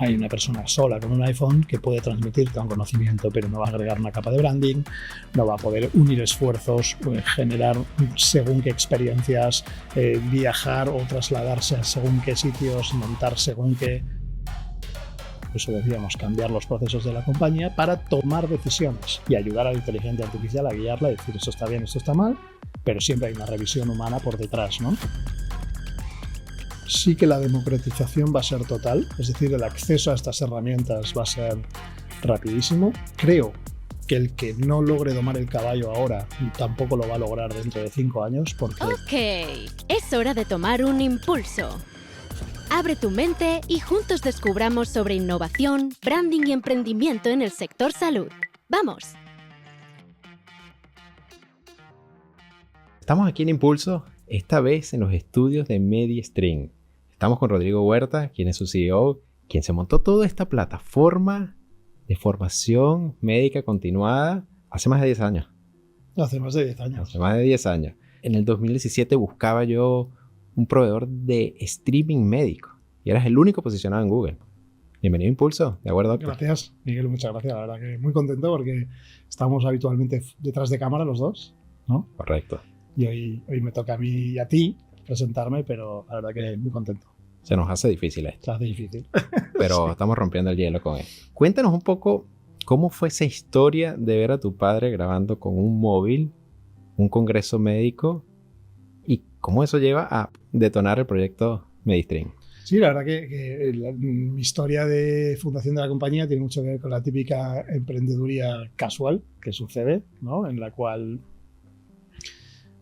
hay una persona sola con un iPhone que puede transmitirte un conocimiento, pero no va a agregar una capa de branding, no va a poder unir esfuerzos, generar según qué experiencias, viajar o trasladarse a según qué sitios, montar según qué. Por eso decíamos cambiar los procesos de la compañía para tomar decisiones y ayudar a la inteligencia artificial a guiarla y decir esto está bien, esto está mal, pero siempre hay una revisión humana por detrás, ¿no? Sí que la democratización va a ser total, es decir, el acceso a estas herramientas va a ser rapidísimo. Creo que el que no logre domar el caballo ahora tampoco lo va a lograr dentro de 5 años porque... Ok, es hora de tomar un impulso. Abre tu mente y juntos descubramos sobre innovación, branding y emprendimiento en el sector salud. ¡Vamos! Estamos aquí en Impulso, esta vez en los estudios de MediStream. Estamos con Rodrigo Huerta, quien es su CEO, quien se montó toda esta plataforma de formación médica continuada hace más de 10 años. Hace más de 10 años. Hace más de 10 años. En el 2017 buscaba yo un proveedor de streaming médico y eras el único posicionado en Google. Bienvenido a Impulso, ¿de acuerdo, doctor? Gracias, Miguel, muchas gracias. La verdad que muy contento porque estamos habitualmente detrás de cámara los dos, ¿no? Correcto. Y hoy me toca a mí y a ti presentarme, pero la verdad que muy contento. Se nos hace difícil esto. Se hace difícil. Pero sí, estamos rompiendo el hielo con él. Cuéntanos un poco cómo fue esa historia de ver a tu padre grabando con un móvil, un congreso médico, y cómo eso lleva a detonar el proyecto MediStream. Sí, la verdad que mi historia de fundación de la compañía tiene mucho que ver con la típica emprendeduría casual que sucede, ¿no? En la cual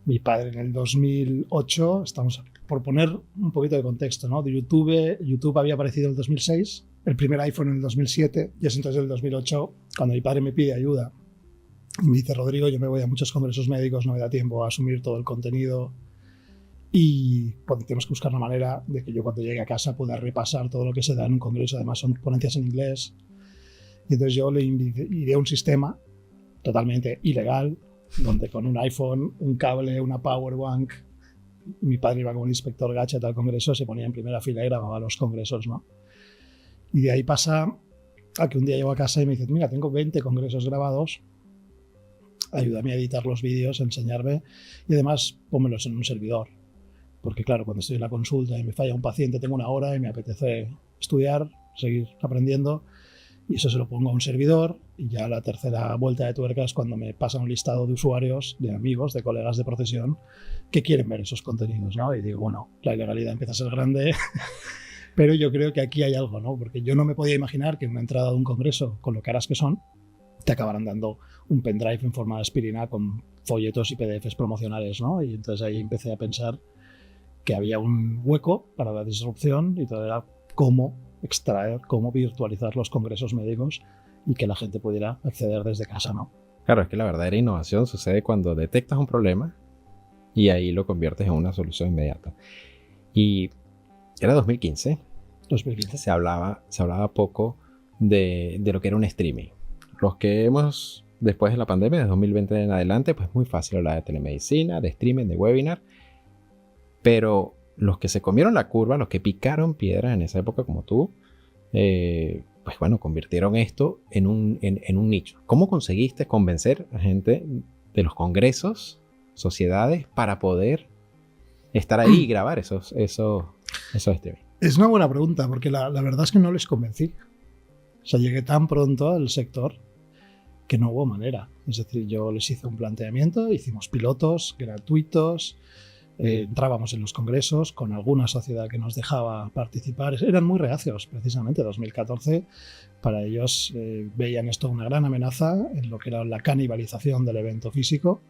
mi padre en el 2008, estamos por poner un poquito de contexto, ¿no? De YouTube había aparecido en el 2006, el primer iPhone en el 2007, y es entonces en el 2008 cuando mi padre me pide ayuda y me dice: Rodrigo, yo me voy a muchos congresos médicos, no me da tiempo a asumir todo el contenido y pues, tenemos que buscar una manera de que yo cuando llegue a casa pueda repasar todo lo que se da en un congreso. Además son ponencias en inglés, y entonces yo le ideé un sistema totalmente ilegal donde con un iPhone, un cable, una powerbank, mi padre iba como un inspector gadget al congreso, se ponía en primera fila y grababa los congresos, ¿no? Y de ahí pasa a que un día llego a casa y me dice: mira, tengo 20 congresos grabados, ayúdame a editar los vídeos, a enseñarme, y además pónmelos en un servidor. Porque claro, cuando estoy en la consulta y me falla un paciente, tengo una hora y me apetece estudiar, seguir aprendiendo, y eso se lo pongo a un servidor, y ya la tercera vuelta de tuerca es cuando me pasa un listado de usuarios, de amigos, de colegas de profesión que quieren ver esos contenidos, ¿no? Y digo, bueno, la ilegalidad empieza a ser grande, pero yo creo que aquí hay algo, ¿no? Porque yo no me podía imaginar que en una entrada de un congreso, con lo caras que son, te acabaran dando un pendrive en forma de aspirina con folletos y PDFs promocionales, ¿no? Y entonces ahí empecé a pensar que había un hueco para la disrupción, y todo era cómo extraer, cómo virtualizar los congresos médicos y que la gente pudiera acceder desde casa, ¿no? Claro, es que la verdadera innovación sucede cuando detectas un problema y ahí lo conviertes en una solución inmediata. Y era 2015. 2015. Se hablaba poco de lo que era un streaming. Los que hemos, después de la pandemia, de 2020 en adelante, pues muy fácil hablar de telemedicina, de streaming, de webinar. Pero los que se comieron la curva, los que picaron piedras en esa época como tú, pues bueno, convirtieron esto en un nicho. ¿Cómo conseguiste convencer a gente de los congresos, sociedades, para poder estar ahí y grabar esos streaming? Es una buena pregunta, porque la verdad es que no les convencí. O sea, llegué tan pronto al sector que no hubo manera. Es decir, yo les hice un planteamiento, hicimos pilotos gratuitos, entrábamos en los congresos con alguna sociedad que nos dejaba participar. Eran muy reacios, precisamente. 2014, para ellos veían esto una gran amenaza en lo que era la canibalización del evento físico,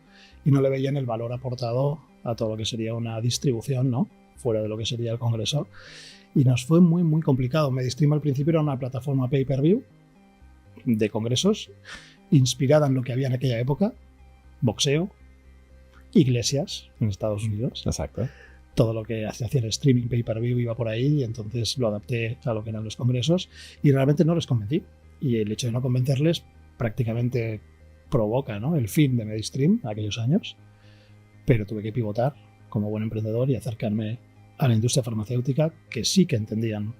y no le veían el valor aportado a todo lo que sería una distribución, ¿no?, fuera de lo que sería el congreso. Y nos fue muy, muy complicado. MediStream al principio era una plataforma pay-per-view de congresos, inspirada en lo que había en aquella época: boxeo, iglesias en Estados Unidos. Exacto. Todo lo que hacía el streaming pay-per-view iba por ahí, y entonces lo adapté a lo que eran los congresos, y realmente no les convencí. Y el hecho de no convencerles prácticamente provoca, ¿no?, el fin de MediStream aquellos años. Pero tuve que pivotar como buen emprendedor y acercarme a la industria farmacéutica, que sí que entendían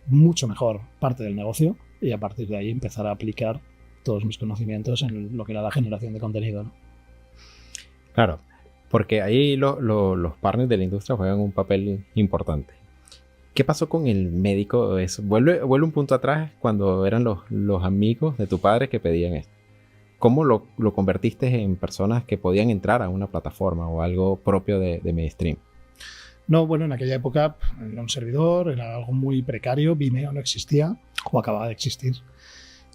mucho mejor parte del negocio y a partir de ahí empezar a aplicar todos mis conocimientos en lo que era la generación de contenido, ¿no? Claro, porque ahí los partners de la industria juegan un papel importante. ¿Qué pasó con el médico? Vuelve un punto atrás cuando eran los amigos de tu padre que pedían esto. ¿Cómo lo convertiste en personas que podían entrar a una plataforma o algo propio de Medistream? No, bueno, en aquella época era un servidor, era algo muy precario, Vimeo no existía o acababa de existir.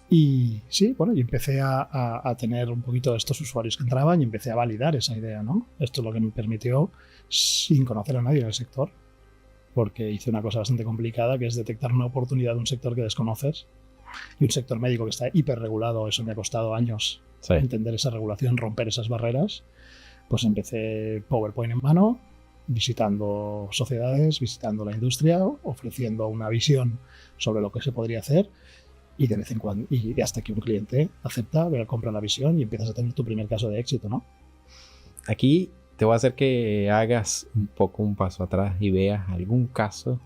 Y sí, bueno, y empecé a tener un poquito de estos usuarios que entraban y empecé a validar esa idea, ¿no? Esto es lo que me permitió, sin conocer a nadie en el sector, porque hice una cosa bastante complicada, que es detectar una oportunidad de un sector que desconoces. Y un sector médico que está hiperregulado, eso me ha costado años entender esa regulación, romper esas barreras. Pues empecé PowerPoint en mano, visitando sociedades, visitando la industria, ofreciendo una visión sobre lo que se podría hacer y de vez en cuando, y hasta que un cliente acepta, compra la visión y empiezas a tener tu primer caso de éxito, ¿no? Aquí te voy a hacer que hagas un poco un paso atrás y veas algún caso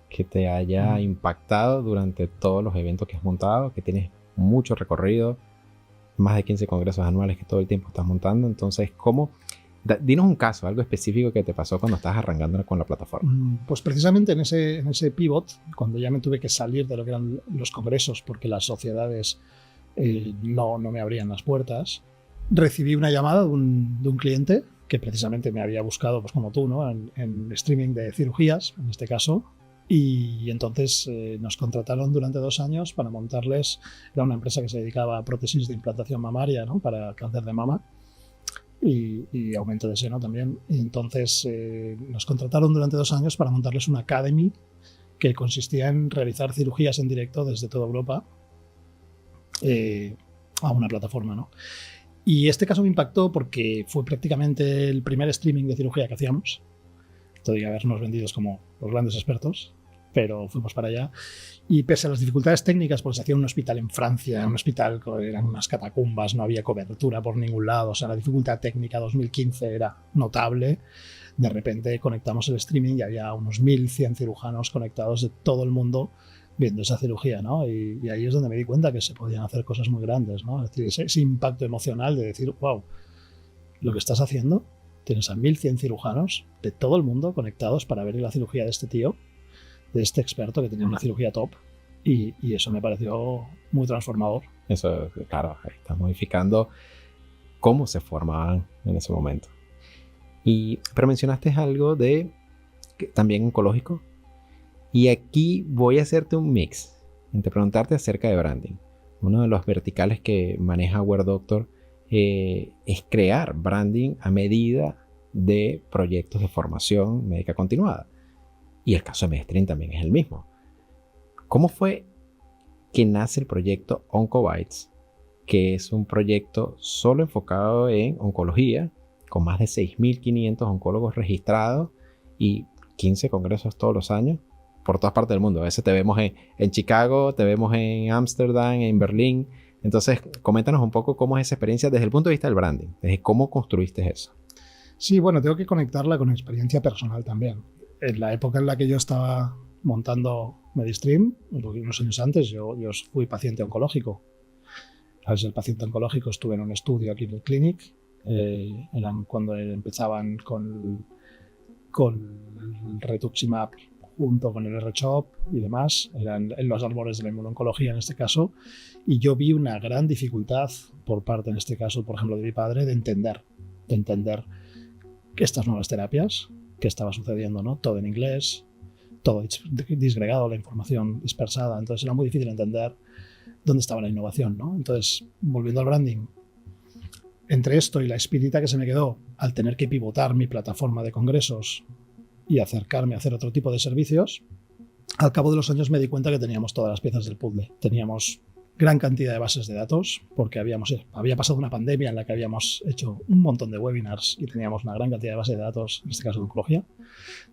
que te haya impactado durante todos los eventos que has montado, que tienes mucho recorrido, más de 15 congresos anuales que todo el tiempo estás montando. Entonces, dinos un caso, algo específico que te pasó cuando estás arrancando con la plataforma. Pues precisamente en ese pivot, cuando ya me tuve que salir de lo que eran los congresos porque las sociedades no me abrían las puertas, recibí una llamada de un cliente que precisamente me había buscado, pues como tú, ¿no? en streaming de cirugías, en este caso. Y entonces nos contrataron durante 2 años para montarles, era una empresa que se dedicaba a prótesis de implantación mamaria, ¿no? Para cáncer de mama y aumento de seno también. Y entonces nos contrataron durante 2 años para montarles una academy que consistía en realizar cirugías en directo desde toda Europa a una plataforma, ¿no? Y este caso me impactó porque fue prácticamente el primer streaming de cirugía que hacíamos. Todavía habernos vendidos como los grandes expertos, pero fuimos para allá. Y pese a las dificultades técnicas, porque se hacía un hospital en Francia, un hospital eran unas catacumbas, no había cobertura por ningún lado, o sea, la dificultad técnica 2015 era notable. De repente conectamos el streaming y había unos 1.100 cirujanos conectados de todo el mundo viendo esa cirugía, ¿no? Y ahí es donde me di cuenta que se podían hacer cosas muy grandes, ¿no? Es decir, ese impacto emocional de decir, wow, lo que estás haciendo, tienes a 1.100 cirujanos de todo el mundo conectados para ver la cirugía de este tío, de este experto que tenía una cirugía top, y eso me pareció muy transformador. Eso, claro, está modificando cómo se formaban en ese momento. Pero mencionaste algo también oncológico, y aquí voy a hacerte un mix entre preguntarte acerca de branding. Uno de los verticales que maneja WearDoctor es crear branding a medida de proyectos de formación médica continuada. Y el caso de Medistream también es el mismo. ¿Cómo fue que nace el proyecto OncoBytes, que es un proyecto solo enfocado en oncología, con más de 6.500 oncólogos registrados y 15 congresos todos los años por todas partes del mundo? A veces te vemos en Chicago, te vemos en Ámsterdam, en Berlín. Entonces, coméntanos un poco cómo es esa experiencia desde el punto de vista del branding, desde cómo construiste eso. Sí, bueno, tengo que conectarla con experiencia personal también. En la época en la que yo estaba montando Medistream, unos años antes, yo fui paciente oncológico. Al ser paciente oncológico estuve en un estudio aquí en el Clinic. Eran cuando empezaban con el Rituximab junto con el R-CHOP y demás, eran en los árboles de la inmunoncología en este caso, y yo vi una gran dificultad por parte, en este caso, por ejemplo, de mi padre, de entender que estas nuevas terapias, que estaba sucediendo, ¿no? Todo en inglés, todo disgregado, la información dispersada, entonces era muy difícil entender dónde estaba la innovación, ¿no? Entonces, volviendo al branding, entre esto y la espinita que se me quedó al tener que pivotar mi plataforma de congresos y acercarme a hacer otro tipo de servicios, al cabo de los años me di cuenta que teníamos todas las piezas del puzzle. Teníamos gran cantidad de bases de datos, porque había pasado una pandemia en la que habíamos hecho un montón de webinars y teníamos una gran cantidad de bases de datos, en este caso de oncología.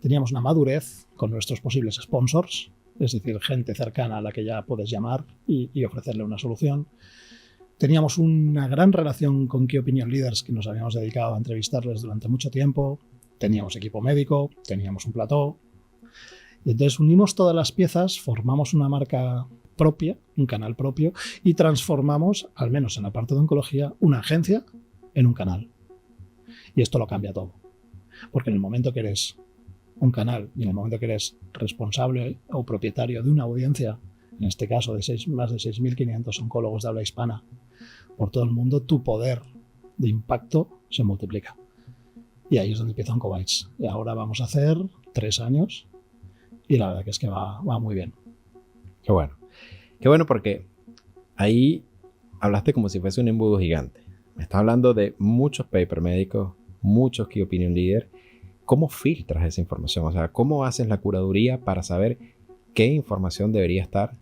Teníamos una madurez con nuestros posibles sponsors, es decir, gente cercana a la que ya puedes llamar y ofrecerle una solución. Teníamos una gran relación con Key Opinion Leaders que nos habíamos dedicado a entrevistarles durante mucho tiempo. Teníamos equipo médico, teníamos un plató Y entonces unimos todas las piezas, formamos una marca propia, un canal propio, y transformamos, al menos en la parte de oncología, una agencia en un canal. Y esto lo cambia todo. Porque en el momento que eres un canal y en el momento que eres responsable o propietario de una audiencia, en este caso de más de 6.500 oncólogos de habla hispana por todo el mundo, tu poder de impacto se multiplica. Y ahí es donde empieza Oncobytes. Y ahora vamos a hacer 3 años y la verdad que es que va muy bien. Qué bueno. Qué bueno porque ahí hablaste como si fuese un embudo gigante. Me estás hablando de muchos paper médicos, muchos key opinion leader. ¿Cómo filtras esa información? O sea, ¿cómo haces la curaduría para saber qué información debería estar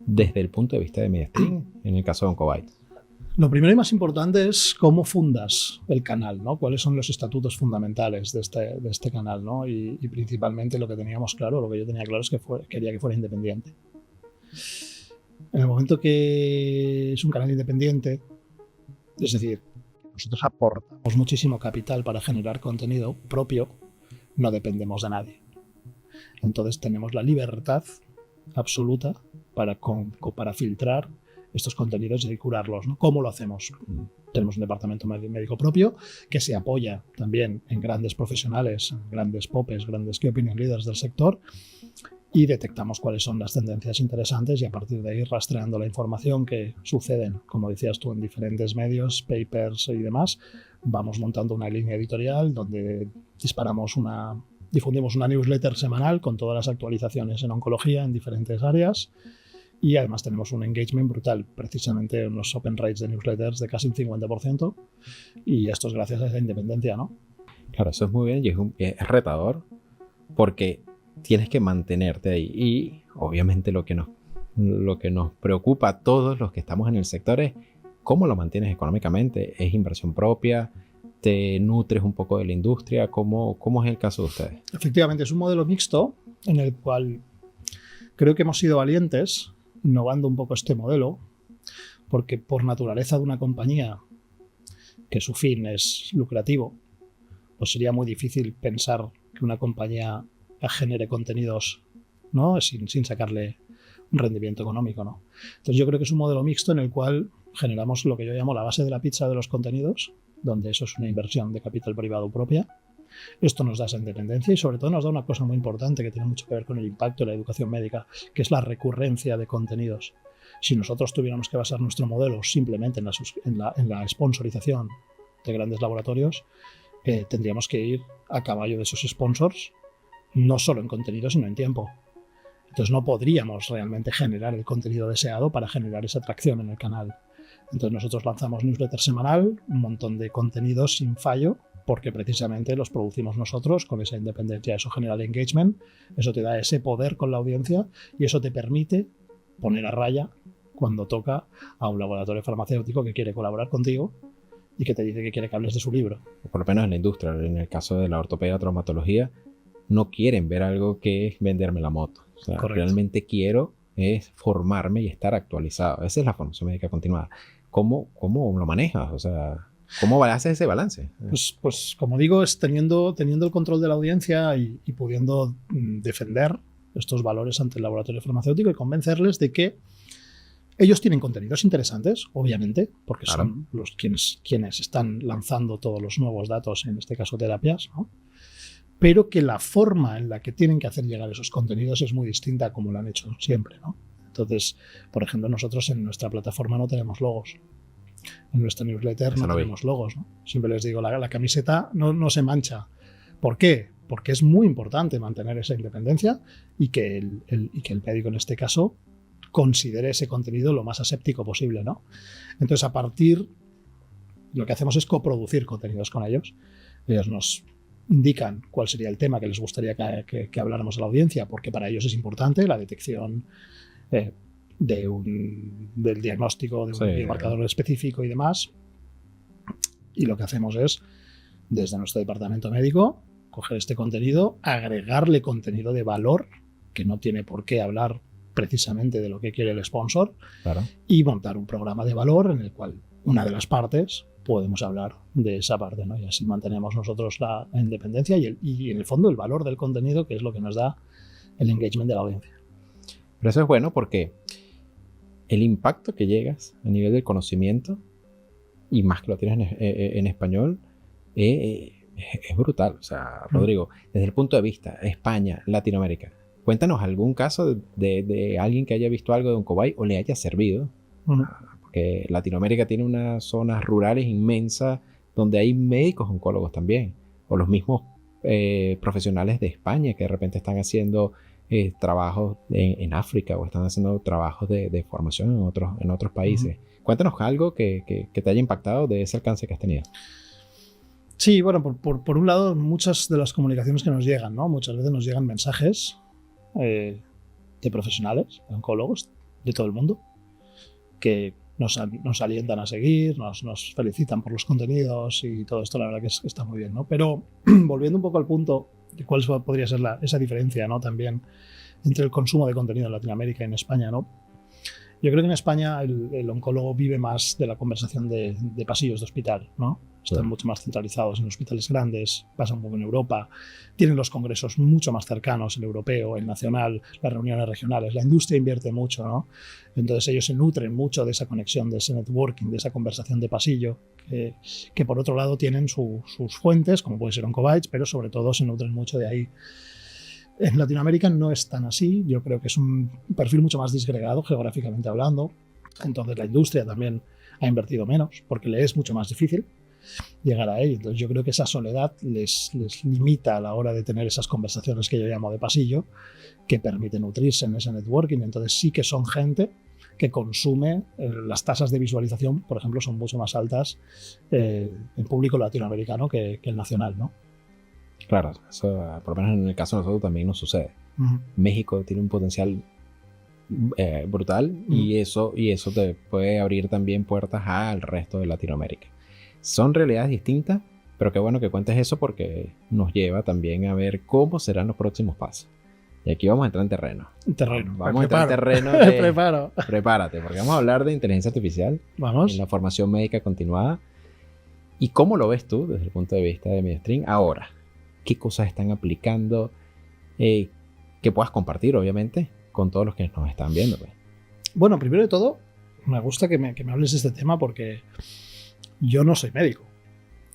desde el punto de vista de MediaStream en el caso de Oncobytes? Lo primero y más importante es cómo fundas el canal, ¿no? Cuáles son los estatutos fundamentales de este canal, ¿no? Y principalmente lo que teníamos claro, lo que yo tenía claro es que quería que fuera independiente. En el momento que es un canal independiente, es decir, nosotros aportamos muchísimo capital para generar contenido propio, no dependemos de nadie. Entonces tenemos la libertad absoluta para filtrar estos contenidos y curarlos, ¿no? ¿Cómo lo hacemos? Tenemos un departamento médico propio que se apoya también en grandes profesionales, en grandes popes, grandes key opinion leaders del sector, y detectamos cuáles son las tendencias interesantes y a partir de ahí, rastreando la información que suceden, como decías tú, en diferentes medios, papers y demás, vamos montando una línea editorial donde difundimos una newsletter semanal con todas las actualizaciones en oncología en diferentes áreas. Y además tenemos un engagement brutal, precisamente unos open rates de newsletters de casi un 50%, y esto es gracias a esa independencia, ¿no? Claro, eso es muy bien y es retador porque tienes que mantenerte ahí. Y obviamente lo que nos preocupa a todos los que estamos en el sector es cómo lo mantienes económicamente. ¿Es inversión propia? ¿Te nutres un poco de la industria? ¿Cómo es el caso de ustedes? Efectivamente, es un modelo mixto en el cual creo que hemos sido valientes innovando un poco este modelo, porque por naturaleza de una compañía que su fin es lucrativo, pues sería muy difícil pensar que una compañía genere contenidos, ¿no? sin sacarle un rendimiento económico, ¿no? Entonces yo creo que es un modelo mixto en el cual generamos lo que yo llamo la base de la pizza de los contenidos, donde eso es una inversión de capital privado propia. Esto nos da esa independencia y sobre todo nos da una cosa muy importante que tiene mucho que ver con el impacto de la educación médica, que es la recurrencia de contenidos. Si nosotros tuviéramos que basar nuestro modelo simplemente en la sponsorización de grandes laboratorios, tendríamos que ir a caballo de esos sponsors, no solo en contenido, sino en tiempo. Entonces no podríamos realmente generar el contenido deseado para generar esa atracción en el canal. Entonces nosotros lanzamos newsletter semanal, un montón de contenidos sin fallo, porque precisamente los producimos nosotros con esa independencia. Eso genera el engagement, eso te da ese poder con la audiencia y eso te permite poner a raya cuando toca a un laboratorio farmacéutico que quiere colaborar contigo y que te dice que quiere que hables de su libro. Por lo menos en la industria, en el caso de la ortopedia, traumatología, no quieren ver algo que es venderme la moto. O sea, realmente quiero es formarme y estar actualizado. Esa es la formación médica continuada. ¿Cómo lo manejas? O sea, ¿cómo haces ese balance? Pues como digo, es teniendo el control de la audiencia y pudiendo defender estos valores ante el laboratorio farmacéutico y convencerles de que ellos tienen contenidos interesantes, obviamente, porque claro, son los quienes están lanzando todos los nuevos datos, en este caso terapias, ¿no? Pero que la forma en la que tienen que hacer llegar esos contenidos es muy distinta a como lo han hecho siempre, ¿no? Entonces, por ejemplo, nosotros en nuestra plataforma no tenemos logos. En nuestra newsletter no tenemos logos, ¿no? Siempre les digo, la camiseta no se mancha. ¿Por qué? Porque es muy importante mantener esa independencia y que el médico, en este caso, considere ese contenido lo más aséptico posible, ¿no? Entonces, lo que hacemos es coproducir contenidos con ellos. Ellos nos indican cuál sería el tema que les gustaría que habláramos a la audiencia, porque para ellos es importante la detección del diagnóstico de un biomarcador específico y demás. Y lo que hacemos es, desde nuestro departamento médico, coger este contenido, agregarle contenido de valor, que no tiene por qué hablar precisamente de lo que quiere el sponsor, claro, y montar un programa de valor en el cual una de las partes podemos hablar de esa parte, ¿no? Y así mantenemos nosotros la independencia y en el fondo el valor del contenido, que es lo que nos da el engagement de la audiencia. Pero eso es bueno porque el impacto que llegas a nivel del conocimiento, y más que lo tienes en español, es brutal. O sea, Rodrigo, desde el punto de vista España, Latinoamérica, cuéntanos algún caso de alguien que haya visto algo de Oncobay o le haya servido. Porque Latinoamérica tiene unas zonas rurales inmensas donde hay médicos oncólogos también, o los mismos profesionales de España que de repente están haciendo trabajos en África o están haciendo trabajos de formación en otros países. Cuéntanos algo que te haya impactado de ese alcance que has tenido. Sí, bueno, por un lado, muchas de las comunicaciones que nos llegan, ¿no? Muchas veces nos llegan mensajes de profesionales, de oncólogos, de todo el mundo, que nos alientan a seguir, nos felicitan por los contenidos y todo esto, la verdad que está muy bien, ¿no? Pero volviendo un poco al punto de cuál podría ser esa diferencia, ¿no? También entre el consumo de contenido en Latinoamérica y en España, ¿no? Yo creo que en España el oncólogo vive más de la conversación de pasillos de hospital, ¿no? Están mucho más centralizados en hospitales grandes, pasa un poco en Europa, tienen los congresos mucho más cercanos, el europeo, el nacional, las reuniones regionales, la industria invierte mucho, ¿no? Entonces ellos se nutren mucho de esa conexión, de ese networking, de esa conversación de pasillo, que por otro lado tienen sus fuentes, como puede ser Oncobytes, pero sobre todo se nutren mucho de ahí. En Latinoamérica no es tan así, yo creo que es un perfil mucho más disgregado geográficamente hablando, entonces la industria también ha invertido menos porque le es mucho más difícil llegar a él. Entonces yo creo que esa soledad les limita a la hora de tener esas conversaciones que yo llamo de pasillo, que permiten nutrirse en ese networking. Entonces sí que son gente que consume, las tasas de visualización, por ejemplo, son mucho más altas en público latinoamericano que el nacional, ¿no? Claro, eso por lo menos en el caso de nosotros también nos sucede. México tiene un potencial brutal y eso te puede abrir también puertas al resto de Latinoamérica. Son realidades distintas, pero qué bueno que cuentes eso porque nos lleva también a ver cómo serán los próximos pasos. Y aquí vamos a entrar en terreno. Vamos a entrar en terreno. Prepárate, porque vamos a hablar de inteligencia artificial en la formación médica continuada. ¿Y cómo lo ves tú desde el punto de vista de MediaStream ahora? ¿Qué cosas están aplicando? Que puedas compartir, obviamente, con todos los que nos están viendo. Pues. Bueno, primero de todo, me gusta que me hables de este tema porque yo no soy médico.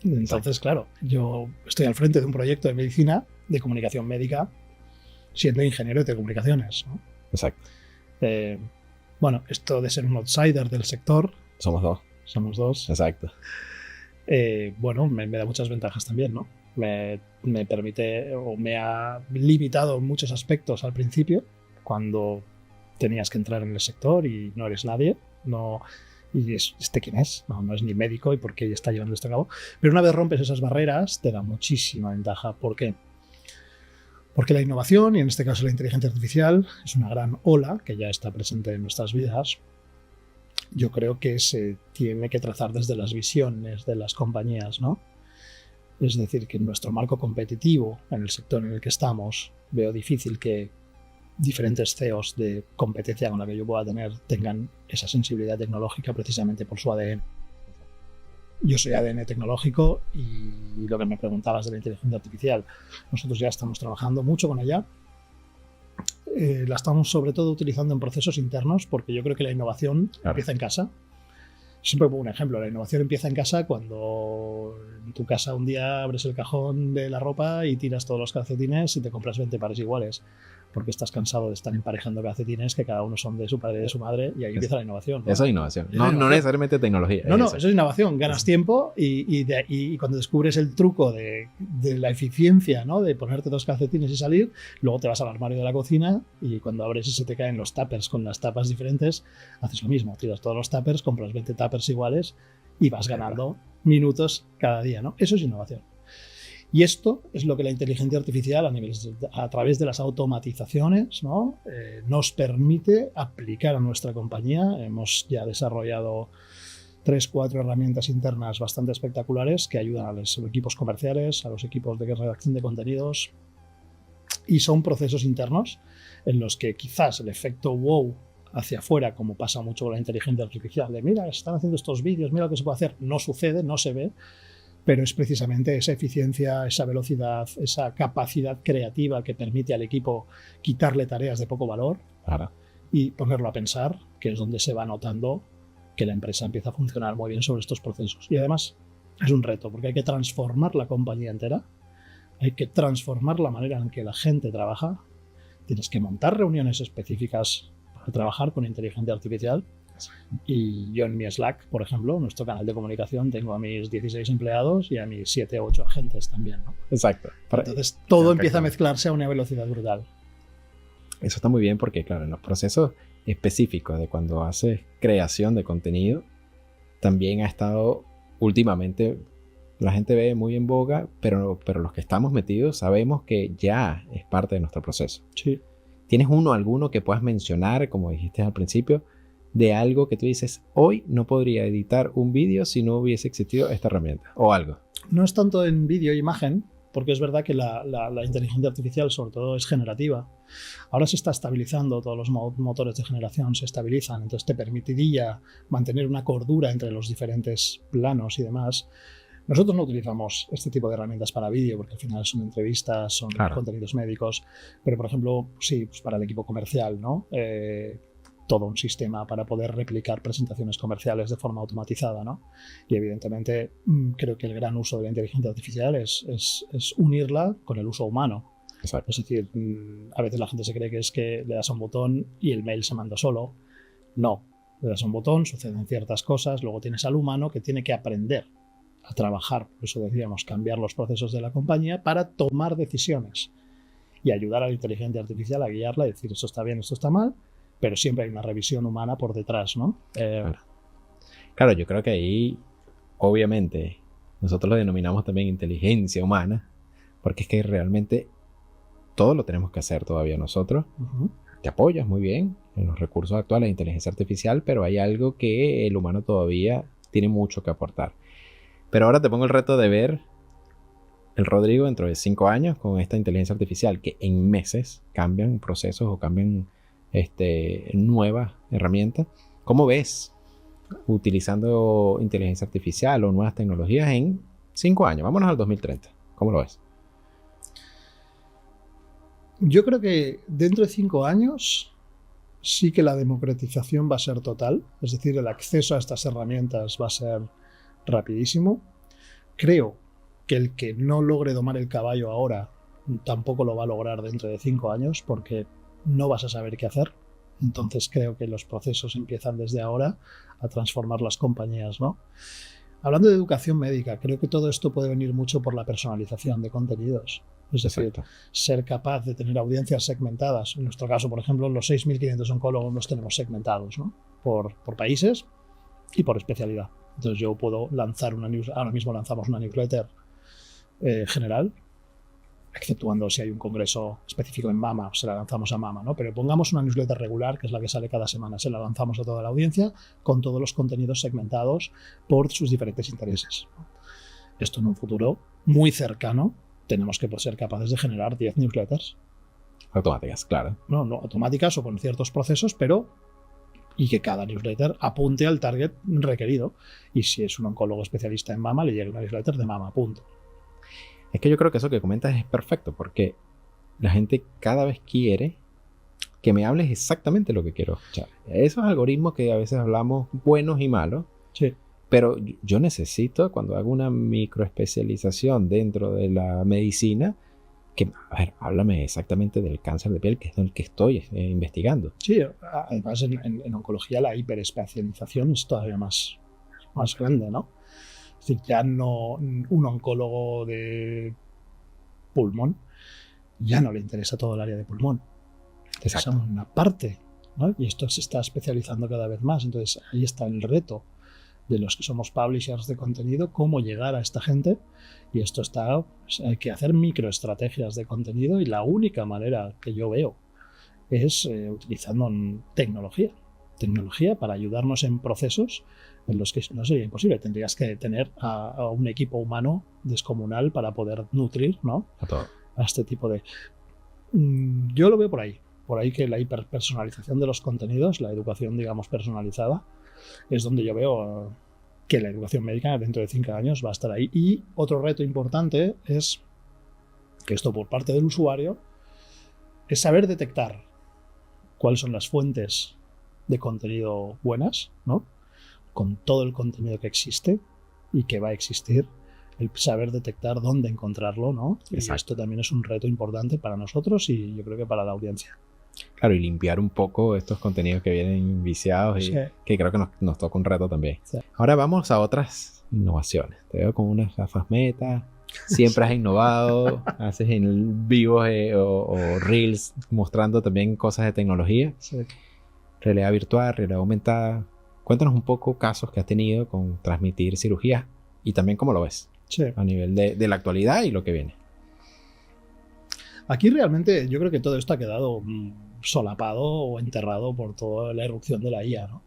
Entonces, claro, yo estoy al frente de un proyecto de medicina, de comunicación médica, siendo ingeniero de telecomunicaciones, ¿no? Exacto. Bueno, esto de ser un outsider del sector... Somos dos. Exacto. Bueno, me da muchas ventajas también, ¿no? Me permite o me ha limitado en muchos aspectos al principio, cuando tenías que entrar en el sector y no eres nadie, y quién es, no es ni médico y por qué está llevando esto a cabo. Pero una vez rompes esas barreras, te da muchísima ventaja. ¿Por qué? Porque la innovación, y en este caso la inteligencia artificial, es una gran ola que ya está presente en nuestras vidas. Yo creo que se tiene que trazar desde las visiones de las compañías, ¿no? Es decir, que en nuestro marco competitivo, en el sector en el que estamos, veo difícil que diferentes CEOs de competencia con la que yo pueda tener tengan esa sensibilidad tecnológica precisamente por su ADN. Yo soy ADN tecnológico y lo que me preguntabas de la inteligencia artificial, nosotros ya estamos trabajando mucho con ella. La estamos sobre todo utilizando en procesos internos porque yo creo que la innovación empieza en casa. Siempre pongo un ejemplo, la innovación empieza en casa cuando en tu casa un día abres el cajón de la ropa y tiras todos los calcetines y te compras 20 pares iguales, porque estás cansado de estar emparejando calcetines que cada uno son de su padre y de su madre, y ahí empieza la innovación, ¿no? Eso es innovación, no necesariamente tecnología. No, eso es innovación, ganas tiempo y cuando descubres el truco de la eficiencia, ¿no? De ponerte 2 calcetines y salir, luego te vas al armario de la cocina y cuando abres y se te caen los tuppers con las tapas diferentes, haces lo mismo, tiras todos los tuppers, compras 20 tuppers iguales y vas ganando minutos cada día, ¿no? Eso es innovación. Y esto es lo que la inteligencia artificial a través de las automatizaciones, ¿no? Nos permite aplicar a nuestra compañía. Hemos ya desarrollado 3-4 herramientas internas bastante espectaculares que ayudan a los equipos comerciales, a los equipos de redacción de contenidos, y son procesos internos en los que quizás el efecto wow hacia afuera, como pasa mucho con la inteligencia artificial, de mira, están haciendo estos vídeos, mira lo que se puede hacer, no sucede, no se ve, pero es precisamente esa eficiencia, esa velocidad, esa capacidad creativa que permite al equipo quitarle tareas de poco valor y ponerlo a pensar, que es donde se va notando que la empresa empieza a funcionar muy bien sobre estos procesos. Y además es un reto, porque hay que transformar la compañía entera, hay que transformar la manera en que la gente trabaja, tienes que montar reuniones específicas para trabajar con inteligencia artificial. Y yo en mi Slack, por ejemplo, nuestro canal de comunicación, tengo a mis 16 empleados y a mis 7 o 8 agentes también, ¿no? Exacto. Entonces todo empieza a mezclarse a una velocidad brutal. Eso está muy bien porque, claro, en los procesos específicos de cuando haces creación de contenido, también ha estado últimamente, la gente ve muy en boga, pero los que estamos metidos sabemos que ya es parte de nuestro proceso. Sí. ¿Tienes alguno que puedas mencionar, como dijiste al principio, de algo que tú dices, hoy no podría editar un vídeo si no hubiese existido esta herramienta o algo? No es tanto en vídeo e imagen, porque es verdad que la inteligencia artificial sobre todo es generativa. Ahora se está estabilizando, todos los motores de generación se estabilizan, entonces te permitiría mantener una cordura entre los diferentes planos y demás. Nosotros no utilizamos este tipo de herramientas para vídeo, porque al final son entrevistas, son contenidos médicos, pero por ejemplo, sí, pues para el equipo comercial, ¿no? Todo un sistema para poder replicar presentaciones comerciales de forma automatizada, ¿no? Y evidentemente creo que el gran uso de la inteligencia artificial es unirla con el uso humano. Exacto. Es decir, a veces la gente se cree que es que le das a un botón y el mail se manda solo. No, le das a un botón, suceden ciertas cosas, luego tienes al humano que tiene que aprender a trabajar, por eso decíamos, cambiar los procesos de la compañía para tomar decisiones y ayudar a la inteligencia artificial a guiarla y decir esto está bien, esto está mal, pero siempre hay una revisión humana por detrás, ¿no? Claro, yo creo que ahí, obviamente, nosotros lo denominamos también inteligencia humana, porque es que realmente todo lo tenemos que hacer todavía nosotros. Te apoyas muy bien en los recursos actuales de inteligencia artificial, pero hay algo que el humano todavía tiene mucho que aportar. Pero ahora te pongo el reto de ver el Rodrigo dentro de 5 años con esta inteligencia artificial que en meses cambian procesos o cambian nuevas herramientas. ¿Cómo ves utilizando inteligencia artificial o nuevas tecnologías en 5 años? Vámonos al 2030. ¿Cómo lo ves? Yo creo que dentro de 5 años sí que la democratización va a ser total, es decir, el acceso a estas herramientas va a ser rapidísimo. Creo que el que no logre domar el caballo ahora tampoco lo va a lograr dentro de 5 años porque no vas a saber qué hacer. Entonces creo que los procesos empiezan desde ahora a transformar las compañías, ¿no? Hablando de educación médica, creo que todo esto puede venir mucho por la personalización de contenidos. Es decir, ser capaz de tener audiencias segmentadas. En nuestro caso, por ejemplo, los 6.500 oncólogos los tenemos segmentados, ¿no? Por países y por especialidad. Entonces yo puedo lanzar ahora mismo lanzamos una newsletter general, exceptuando si hay un congreso específico en mama, se la lanzamos a mama, ¿no? Pero pongamos una newsletter regular, que es la que sale cada semana, se la lanzamos a toda la audiencia con todos los contenidos segmentados por sus diferentes intereses. Esto en un futuro muy cercano tenemos que ser capaces de generar 10 newsletters. Automáticas, claro. No automáticas o con ciertos procesos, pero y que cada newsletter apunte al target requerido. Y si es un oncólogo especialista en mama, le llegue una newsletter de mama, punto. Es que yo creo que eso que comentas es perfecto, porque la gente cada vez quiere que me hables exactamente lo que quiero escuchar. Esos algoritmos que a veces hablamos buenos y malos, sí. Pero yo necesito, cuando hago una microespecialización dentro de la medicina, que, a ver, háblame exactamente del cáncer de piel, que es el que estoy investigando. Sí, además en oncología la hiperespecialización es todavía más grande, ¿no? Es decir, ya no un oncólogo de pulmón, ya no le interesa todo el área de pulmón. Le interesa una parte, ¿no? Y esto se está especializando cada vez más. Entonces ahí está el reto de los que somos publishers de contenido, cómo llegar a esta gente. Y esto está, pues, hay que hacer microestrategias de contenido y la única manera que yo veo es utilizando tecnología para ayudarnos en procesos en los que no sería imposible. Tendrías que tener a un equipo humano descomunal para poder nutrir, ¿no? A este tipo de... Yo lo veo por ahí que la hiperpersonalización de los contenidos, la educación, digamos, personalizada, es donde yo veo que la educación médica dentro de 5 años va a estar ahí. Y otro reto importante es que esto por parte del usuario es saber detectar cuáles son las fuentes de contenido buenas, ¿no? Con todo el contenido que existe y que va a existir, el saber detectar dónde encontrarlo, ¿no? Y esto también es un reto importante para nosotros y yo creo que para la audiencia. Claro, y limpiar un poco estos contenidos que vienen viciados y que creo que nos toca un reto también. Sí. Ahora vamos a otras innovaciones. Te veo con unas gafas Meta. Siempre has innovado, haces en vivos o reels mostrando también cosas de tecnología. Sí. Realidad virtual, realidad aumentada. Cuéntanos un poco casos que has tenido con transmitir cirugías y también cómo lo ves a nivel de la actualidad y lo que viene. Aquí realmente yo creo que todo esto ha quedado solapado o enterrado por toda la erupción de la IA, ¿no?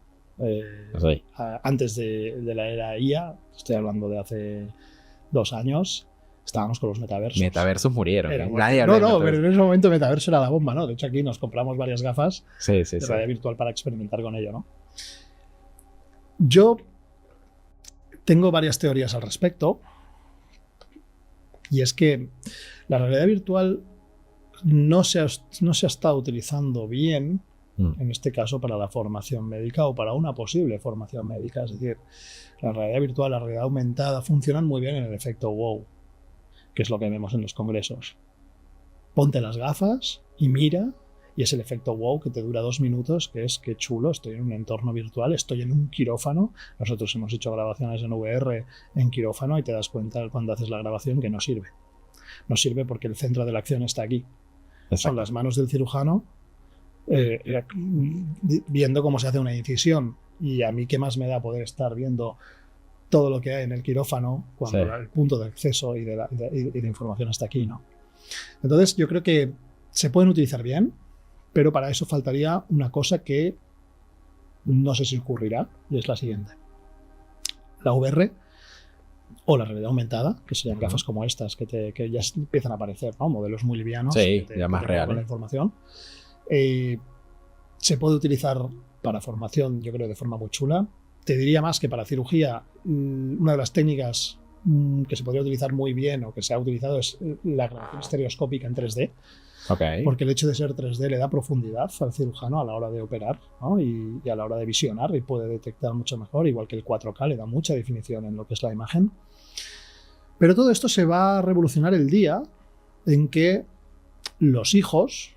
Sí. Antes de la era IA, estoy hablando de hace 2 años, estábamos con los metaversos. Metaversos murieron. Pero en ese momento metaverso era la bomba, ¿no? De hecho aquí nos compramos varias gafas de realidad virtual para experimentar con ello, ¿no? Yo tengo varias teorías al respecto y es que la realidad virtual no se ha estado utilizando bien, en este caso, para la formación médica o para una posible formación médica. Es decir, la realidad virtual, la realidad aumentada funcionan muy bien en el efecto wow, que es lo que vemos en los congresos. Ponte las gafas y mira, y es el efecto wow que te dura 2 minutos, que es que chulo, estoy en un entorno virtual, estoy en un quirófano. Nosotros hemos hecho grabaciones en VR en quirófano y te das cuenta cuando haces la grabación que no sirve. No sirve porque el centro de la acción está aquí. Exacto. Son las manos del cirujano viendo cómo se hace una incisión. Y a mí qué más me da poder estar viendo todo lo que hay en el quirófano cuando el punto de acceso y de información está aquí, ¿no? Entonces yo creo que se pueden utilizar bien, pero para eso faltaría una cosa que no sé si ocurrirá, y es la siguiente. La VR o la realidad aumentada, que serían gafas como estas que ya empiezan a aparecer, ¿no? Modelos muy livianos, ya más reales. Con la información. Se puede utilizar para formación, yo creo, de forma muy chula. Te diría más que para cirugía, una de las técnicas que se podría utilizar muy bien o que se ha utilizado es la grabación estereoscópica en 3D. Porque el hecho de ser 3D le da profundidad al cirujano a la hora de operar, ¿no? y a la hora de visionar, y puede detectar mucho mejor, igual que el 4K le da mucha definición en lo que es la imagen. Pero todo esto se va a revolucionar el día en que los hijos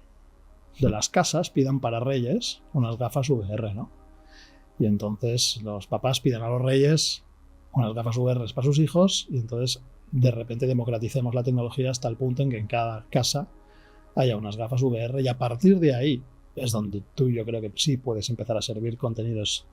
de las casas pidan para Reyes unas gafas VR, ¿no? Y entonces los papás pidan a los Reyes unas gafas VR para sus hijos, y entonces de repente democraticemos la tecnología hasta el punto en que en cada casa haya unas gafas VR, y a partir de ahí es donde tú, yo creo que sí puedes empezar a servir contenidos,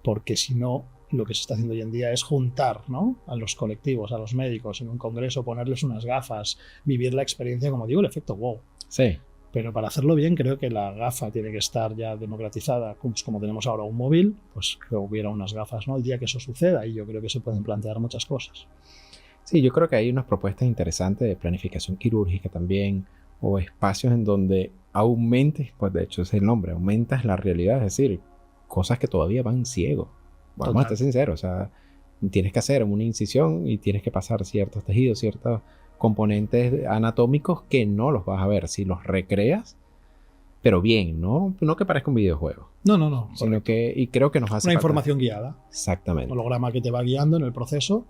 porque si no, lo que se está haciendo hoy en día es juntar, ¿no?, a los colectivos, a los médicos en un congreso, ponerles unas gafas, vivir la experiencia, como digo, el efecto wow. Sí. Pero para hacerlo bien creo que la gafa tiene que estar ya democratizada, pues como tenemos ahora un móvil, pues que hubiera unas gafas, ¿no?, el día que eso suceda, y yo creo que se pueden plantear muchas cosas. Sí, yo creo que hay unas propuestas interesantes de planificación quirúrgica también, o espacios en donde aumentes, pues de hecho es el nombre, aumentas la realidad, es decir, cosas que todavía van ciego. Vamos a estar sinceros, o sea, tienes que hacer una incisión y tienes que pasar ciertos tejidos, ciertos componentes anatómicos que no los vas a ver si los recreas, pero bien, no que parezca un videojuego. No. Sino que, y creo que nos hace una información guiada. Exactamente. Un holograma que te va guiando en el proceso.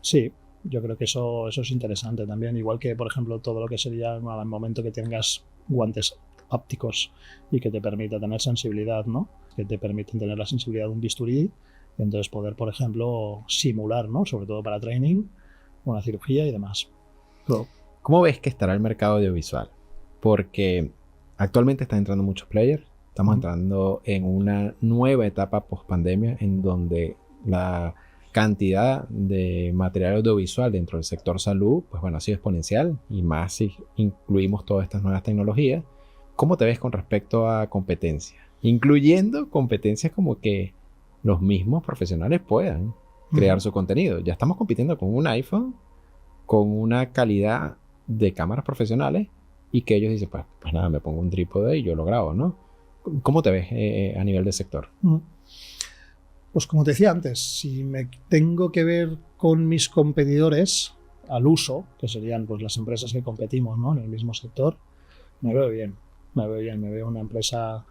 Sí. Yo creo que eso es interesante también, igual que, por ejemplo, todo lo que sería al momento que tengas guantes ópticos y que te permita tener sensibilidad, ¿no? Que te permiten tener la sensibilidad de un bisturí y entonces poder, por ejemplo, simular, ¿no?, sobre todo para training, una cirugía y demás. ¿Cómo ves que estará el mercado audiovisual? Porque actualmente están entrando muchos players, estamos entrando en una nueva etapa post-pandemia en donde la cantidad de material audiovisual dentro del sector salud, pues bueno, ha sido exponencial, y más si incluimos todas estas nuevas tecnologías. ¿Cómo te ves con respecto a competencia? Incluyendo competencias como que los mismos profesionales puedan crear su contenido. Ya estamos compitiendo con un iPhone, con una calidad de cámaras profesionales, y que ellos dicen, pues nada, me pongo un trípode y yo lo grabo, ¿no? ¿Cómo te ves a nivel de sector? Pues como te decía antes, si me tengo que ver con mis competidores al uso, que serían pues las empresas que competimos, ¿no?, en el mismo sector, me veo bien, me veo una empresa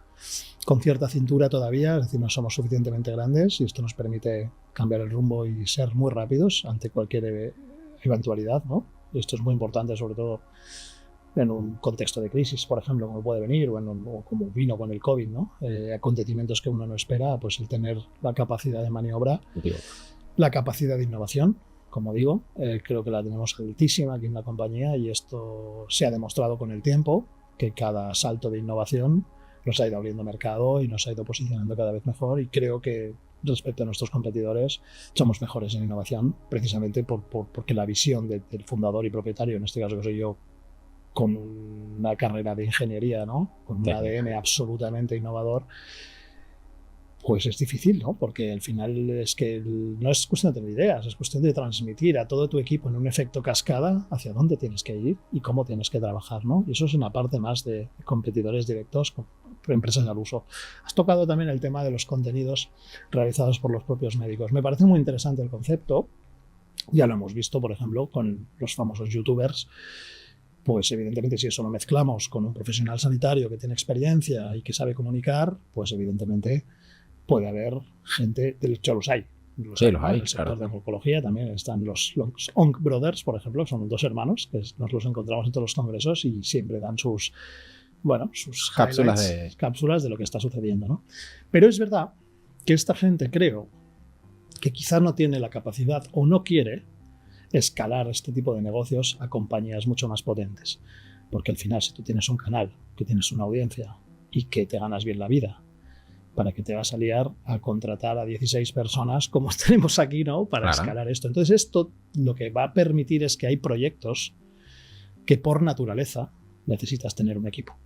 con cierta cintura todavía, es decir, no somos suficientemente grandes y esto nos permite cambiar el rumbo y ser muy rápidos ante cualquier eventualidad, ¿no? Y esto es muy importante, sobre todo en un contexto de crisis, por ejemplo, como puede venir, o como vino con el COVID, ¿no? Acontecimientos que uno no espera, pues el tener la capacidad de maniobra, la capacidad de innovación, como digo, creo que la tenemos altísima aquí en la compañía y esto se ha demostrado con el tiempo, que cada salto de innovación nos ha ido abriendo mercado y nos ha ido posicionando cada vez mejor, y creo que respecto a nuestros competidores somos mejores en innovación precisamente porque la visión del fundador y propietario, en este caso que soy yo, con una carrera de ingeniería, ¿no?, con un ADN absolutamente innovador, pues es difícil, ¿no? Porque al final es que no es cuestión de tener ideas, es cuestión de transmitir a todo tu equipo en un efecto cascada hacia dónde tienes que ir y cómo tienes que trabajar, ¿no? Y eso es una parte más de competidores directos con empresas al uso. Has tocado también el tema de los contenidos realizados por los propios médicos. Me parece muy interesante el concepto. Ya lo hemos visto, por ejemplo, con los famosos youtubers. Pues evidentemente si eso lo mezclamos con un profesional sanitario que tiene experiencia y que sabe comunicar, pues evidentemente puede haber gente, de hecho los hay. Los hay. En el sector de oncología también están los Onc Brothers, por ejemplo, que son dos hermanos, que nos los encontramos en todos los congresos y siempre dan sus cápsulas de lo que está sucediendo, ¿no? Pero es verdad que esta gente, creo, que quizás no tiene la capacidad o no quiere escalar este tipo de negocios a compañías mucho más potentes. Porque al final, si tú tienes un canal, que tienes una audiencia y que te ganas bien la vida, ¿para qué te vas a liar a contratar a 16 personas como tenemos aquí, ¿no?, para escalar esto? Entonces esto lo que va a permitir es que hay proyectos que por naturaleza necesitas tener un equipo.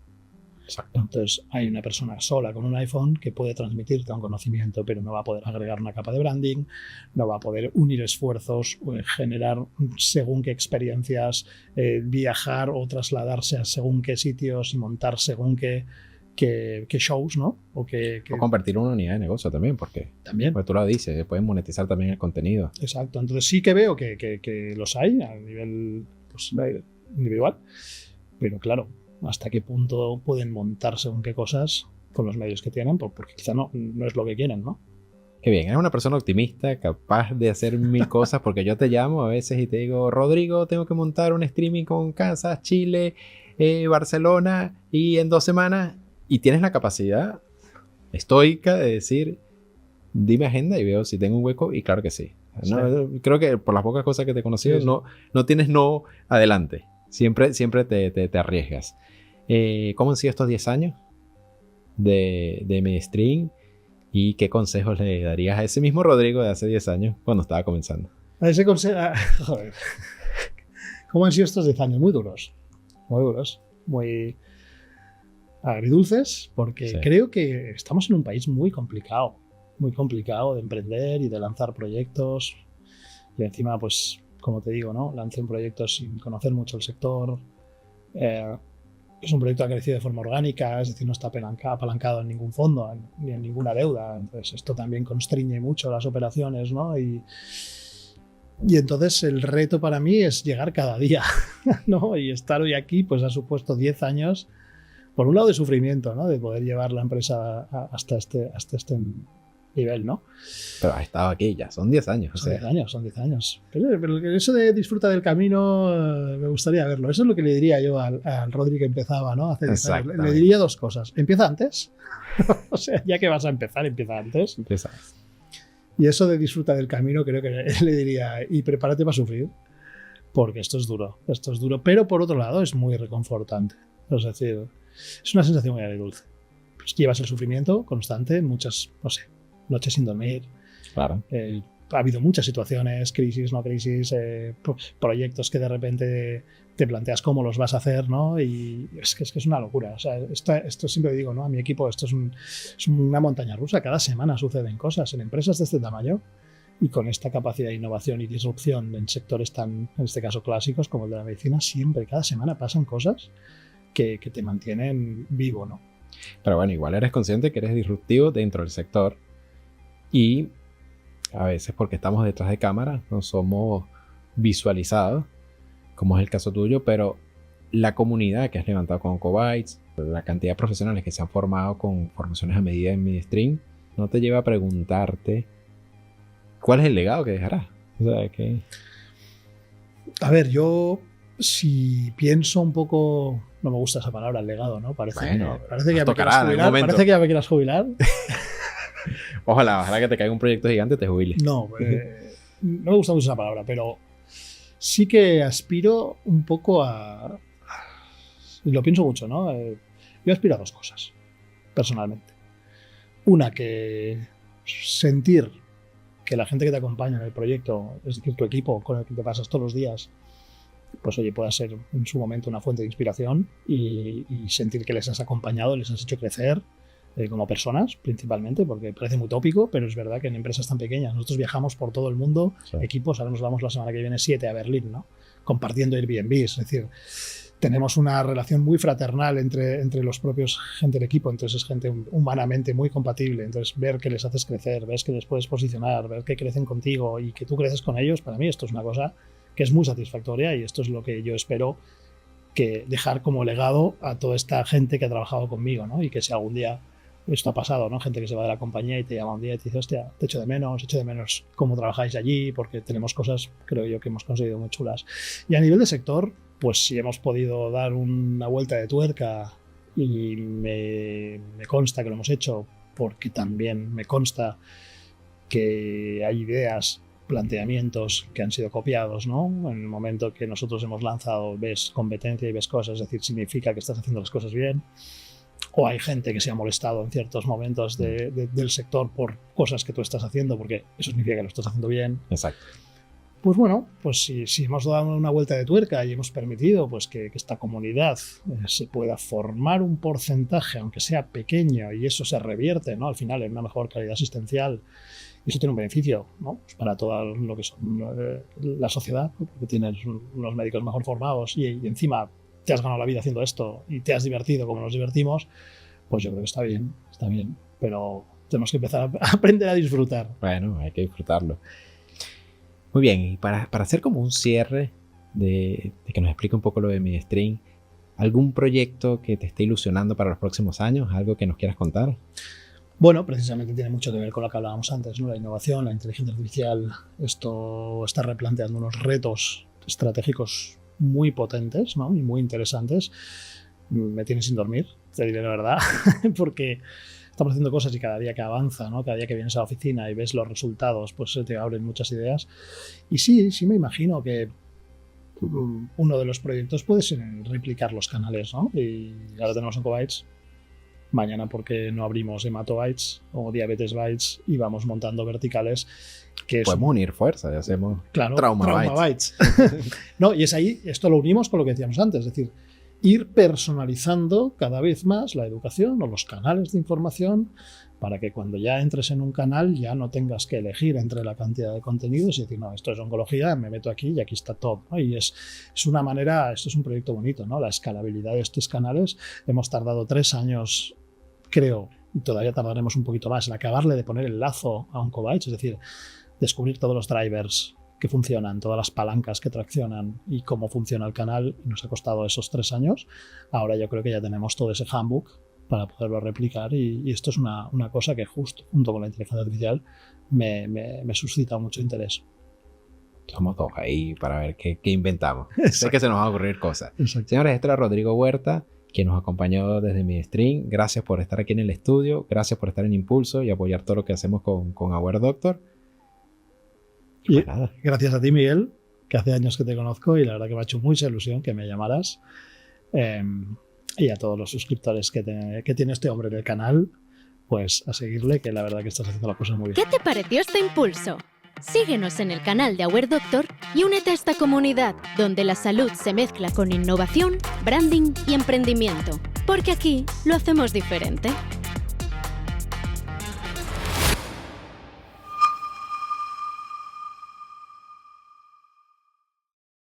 Exacto. Entonces hay una persona sola con un iPhone que puede transmitirte un conocimiento, pero no va a poder agregar una capa de branding, no va a poder unir esfuerzos, generar según qué experiencias, viajar o trasladarse a según qué sitios y montar según qué shows, ¿no? O convertir una unidad de negocio también, porque tú lo dices, pueden monetizar también el contenido. Exacto, entonces sí que veo que los hay a nivel pues, individual, pero claro, hasta qué punto pueden montar según qué cosas con los medios que tienen, porque quizá no es lo que quieren, ¿no? Qué bien, eres una persona optimista, capaz de hacer mil cosas, porque yo te llamo a veces y te digo, Rodrigo, tengo que montar un streaming con Kansas, Chile, Barcelona, y en 2 semanas, y tienes la capacidad estoica de decir, dime agenda y veo si tengo un hueco, y claro que sí. No, creo que por las pocas cosas que te he conocido, no tienes no adelante. Siempre te arriesgas. ¿Cómo han sido estos 10 años de Medstream? ¿Y qué consejos le darías a ese mismo Rodrigo de hace 10 años cuando estaba comenzando? A ese consejo... Joder. ¿Cómo han sido estos 10 años? Muy duros. Muy agridulces, porque creo que estamos en un país muy complicado de emprender y de lanzar proyectos. Y encima, pues, como te digo, ¿no?, lancé un proyecto sin conocer mucho el sector. Es un proyecto que ha crecido de forma orgánica, es decir, no está apalancado en ningún fondo ni en ninguna deuda. Entonces esto también constriñe mucho las operaciones, ¿no? Y entonces el reto para mí es llegar cada día, ¿no? Y estar hoy aquí pues ha supuesto 10 años, por un lado de sufrimiento, ¿no?, de poder llevar la empresa hasta este nivel, ¿no? Pero has estado aquí ya, son 10 años. Son 10 años. Pero eso de disfruta del camino, me gustaría verlo. Eso es lo que le diría yo al Rodri que empezaba, ¿no? Hace 10 años. Le diría 2 cosas. Empieza antes. O sea, ya que vas a empezar, empieza antes. Empieza. Y eso de disfruta del camino, creo que le diría, y prepárate para sufrir, porque esto es duro. Pero por otro lado, es muy reconfortante. Es decir, es una sensación muy agridulce. Pues llevas el sufrimiento constante, muchas, noches sin dormir. Claro. Ha habido muchas situaciones, crisis, no crisis, proyectos que de repente te planteas cómo los vas a hacer, ¿no? Y es que es una locura. O sea, esto siempre digo, ¿no?, a mi equipo, esto es una montaña rusa. Cada semana suceden cosas en empresas de este tamaño y con esta capacidad de innovación y disrupción en sectores tan, en este caso, clásicos como el de la medicina. Siempre, cada semana pasan cosas que te mantienen vivo, ¿no? Pero bueno, igual eres consciente que eres disruptivo dentro del sector. Y a veces porque estamos detrás de cámara, no somos visualizados, como es el caso tuyo, pero la comunidad que has levantado con Oncobytes, la cantidad de profesionales que se han formado con formaciones a medida en Midstream, no te lleva a preguntarte cuál es el legado que dejarás. O sea, que... A ver, yo si pienso un poco, no me gusta esa palabra, el legado, ¿no? Parece que ya me quieras jubilar. Parece que ya me quieras jubilar. Ojalá que te caiga un proyecto gigante y te jubiles. No, no me gusta mucho esa palabra, pero sí que aspiro un poco a... Y lo pienso mucho, ¿no? Yo aspiro a dos cosas, personalmente. Una, que sentir que la gente que te acompaña en el proyecto, es decir, tu equipo con el que te pasas todos los días, pues oye, pueda ser en su momento una fuente de inspiración y sentir que les has acompañado, les has hecho crecer como personas, principalmente, porque parece muy tópico, pero es verdad que en empresas tan pequeñas, nosotros viajamos por todo el mundo, sí. Equipos, ahora nos vamos la semana que viene 7 a Berlín, ¿no? Compartiendo Airbnb, es decir, tenemos una relación muy fraternal entre los propios gente del equipo, entonces es gente humanamente muy compatible, entonces ver que les haces crecer, ves que les puedes posicionar, ver que crecen contigo y que tú creces con ellos, para mí esto es una cosa que es muy satisfactoria y esto es lo que yo espero que dejar como legado a toda esta gente que ha trabajado conmigo, ¿no? Y que si algún día esto ha pasado, ¿no? Gente que se va de la compañía y te llama un día y te dice, hostia, te echo de menos cómo trabajáis allí, porque tenemos cosas, creo yo, que hemos conseguido muy chulas. Y a nivel de sector, pues si hemos podido dar una vuelta de tuerca y me consta que lo hemos hecho, porque también me consta que hay ideas, planteamientos que han sido copiados, ¿no? En el momento que nosotros hemos lanzado, ves competencia y ves cosas, es decir, significa que estás haciendo las cosas bien. O hay gente que se ha molestado en ciertos momentos del sector por cosas que tú estás haciendo, porque eso significa que lo estás haciendo bien. Exacto. Pues bueno, pues si hemos dado una vuelta de tuerca y hemos permitido pues que esta comunidad se pueda formar un porcentaje, aunque sea pequeño, y eso se revierte, ¿no? Al final en una mejor calidad asistencial, y eso tiene un beneficio, ¿no? Pues para toda lo que son la sociedad, ¿no? Porque tienes unos médicos mejor formados y encima te has ganado la vida haciendo esto y te has divertido como nos divertimos, pues yo creo que está bien, pero tenemos que empezar a aprender a disfrutar. Bueno, hay que disfrutarlo. Muy bien, y para hacer como un cierre de que nos explique un poco lo de Midstream, ¿algún proyecto que te esté ilusionando para los próximos años? ¿Algo que nos quieras contar? Bueno, precisamente tiene mucho que ver con lo que hablábamos antes, ¿no? La innovación, la inteligencia artificial, esto está replanteando unos retos estratégicos muy potentes, ¿no? Y muy interesantes. Me tiene sin dormir, te diré la verdad, porque estamos haciendo cosas y cada día que avanza, ¿no? Cada día que vienes a la oficina y ves los resultados, pues se te abren muchas ideas. Y sí me imagino que uno de los proyectos puede ser replicar los canales, ¿no? Y ahora tenemos Oncobytes. Mañana, porque no abrimos Hematobytes o Diabetes Bytes y vamos montando verticales. Que podemos unir fuerzas y hacemos Trauma Bytes. No, y es ahí, esto lo unimos con lo que decíamos antes, es decir, ir personalizando cada vez más la educación o los canales de información para que cuando ya entres en un canal ya no tengas que elegir entre la cantidad de contenidos y decir, no, esto es oncología, me meto aquí y aquí está todo, ¿no? Y es una manera, esto es un proyecto bonito, ¿no? La escalabilidad de estos canales, hemos tardado 3 años, creo, y todavía tardaremos un poquito más en acabarle de poner el lazo a Oncobytes, es decir, descubrir todos los drivers que funcionan, todas las palancas que traccionan y cómo funciona el canal. Nos ha costado esos 3 años. Ahora yo creo que ya tenemos todo ese handbook para poderlo replicar y esto es una cosa que justo junto con la inteligencia artificial me suscita mucho interés. Somos dos ahí para ver qué inventamos. Sé que se nos van a ocurrir cosas. Exacto. Señores, este era Rodrigo Huerta, quien nos acompañó desde Midstream. Gracias por estar aquí en el estudio, gracias por estar en Impulso y apoyar todo lo que hacemos con Aware Doctor. Y gracias a ti, Miguel, que hace años que te conozco y la verdad que me ha hecho mucha ilusión que me llamaras. Y a todos los suscriptores que tiene este hombre en el canal, pues a seguirle, que la verdad que estás haciendo las cosas muy bien. ¿Qué te pareció este impulso? Síguenos en el canal de Aware Doctor y únete a esta comunidad donde la salud se mezcla con innovación, branding y emprendimiento. Porque aquí lo hacemos diferente.